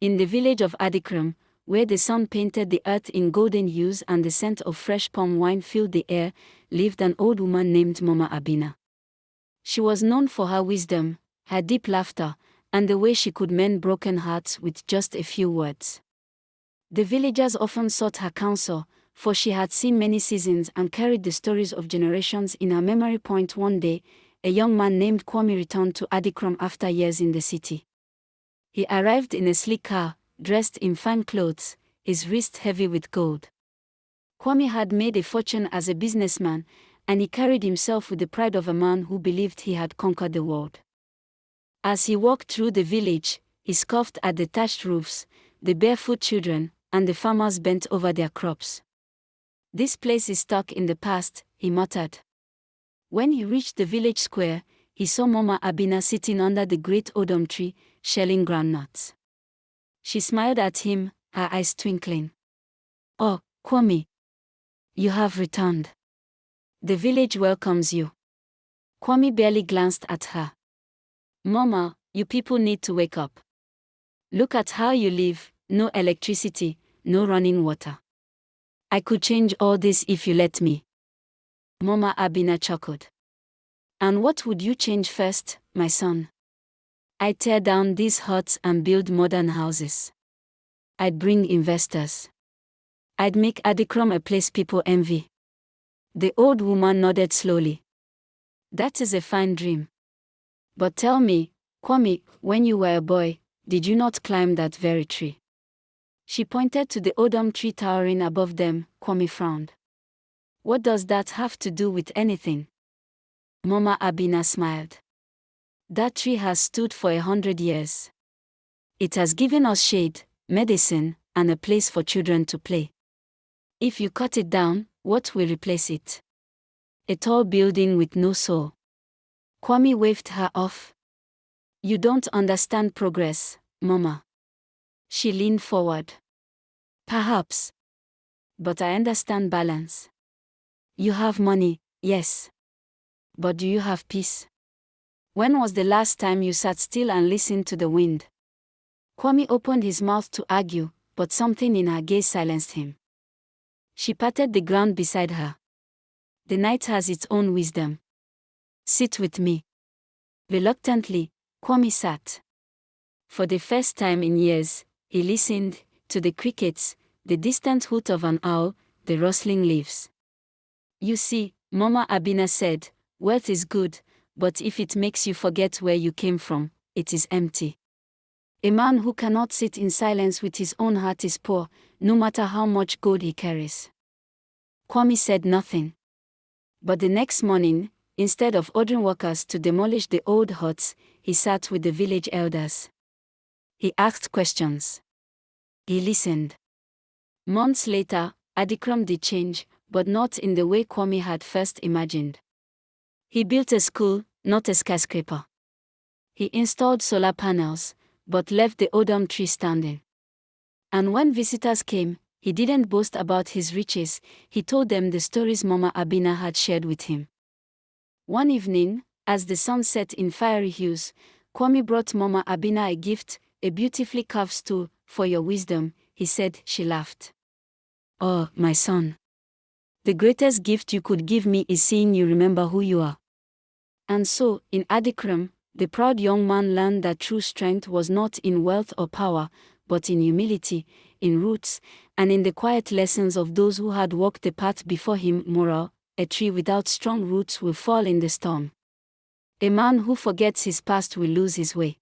In the village of Adukrom, where the sun painted the earth in golden hues and the scent of fresh palm wine filled the air, lived an old woman named Mama Abena. She was known for her wisdom, her deep laughter, and the way she could mend broken hearts with just a few words. The villagers often sought her counsel, for she had seen many seasons and carried the stories of generations in her memory. One day, a young man named Kwame returned to Adukrom after years in the city. He arrived in a sleek car, dressed in fine clothes, his wrist heavy with gold. Kwame had made a fortune as a businessman, and he carried himself with the pride of a man who believed he had conquered the world. As he walked through the village, he scoffed at the thatched roofs, the barefoot children, and the farmers bent over their crops. "This place is stuck in the past," he muttered. When he reached the village square, he saw Mama Abena sitting under the great odum tree, shelling groundnuts. She smiled at him, her eyes twinkling. "Oh, Kwame, you have returned. The village welcomes you." Kwame barely glanced at her. "Mama, you people need to wake up. Look at how you live, no electricity, no running water. I could change all this if you let me." Mama Abena chuckled. "And what would you change first, my son?" "I'd tear down these huts and build modern houses. I'd bring investors. I'd make Adukrom a place people envy." The old woman nodded slowly. "That is a fine dream. But tell me, Kwame, when you were a boy, did you not climb that very tree?" She pointed to the odum tree towering above them. Kwame frowned. "What does that have to do with anything?" Mama Abena smiled. "That tree has stood for 100 years. It has given us shade, medicine, and a place for children to play. If you cut it down, what will replace it? A tall building with no soul." Kwame waved her off. "You don't understand progress, Mama." She leaned forward. "Perhaps. But I understand balance. You have money, yes. But do you have peace? When was the last time you sat still and listened to the wind?" Kwame opened his mouth to argue, but something in her gaze silenced him. She patted the ground beside her. "The night has its own wisdom. Sit with me." Reluctantly, Kwame sat. For the first time in years, he listened to the crickets, the distant hoot of an owl, the rustling leaves. "You see," Mama Abena said, "wealth is good, but if it makes you forget where you came from, it is empty. A man who cannot sit in silence with his own heart is poor, no matter how much gold he carries." Kwame said nothing. But the next morning, instead of ordering workers to demolish the old huts, he sat with the village elders. He asked questions. He listened. Months later, Adukrom did change, but not in the way Kwame had first imagined. He built a school, not a skyscraper. He installed solar panels, but left the odum tree standing. And when visitors came, he didn't boast about his riches, he told them the stories Mama Abena had shared with him. One evening, as the sun set in fiery hues, Kwame brought Mama Abena a gift, a beautifully carved stool. "For your wisdom," he said. She laughed. "Oh, my son. The greatest gift you could give me is seeing you remember who you are." And so, in Adukrom, the proud young man learned that true strength was not in wealth or power, but in humility, in roots, and in the quiet lessons of those who had walked the path before him. Moral: a tree without strong roots will fall in the storm. A man who forgets his past will lose his way.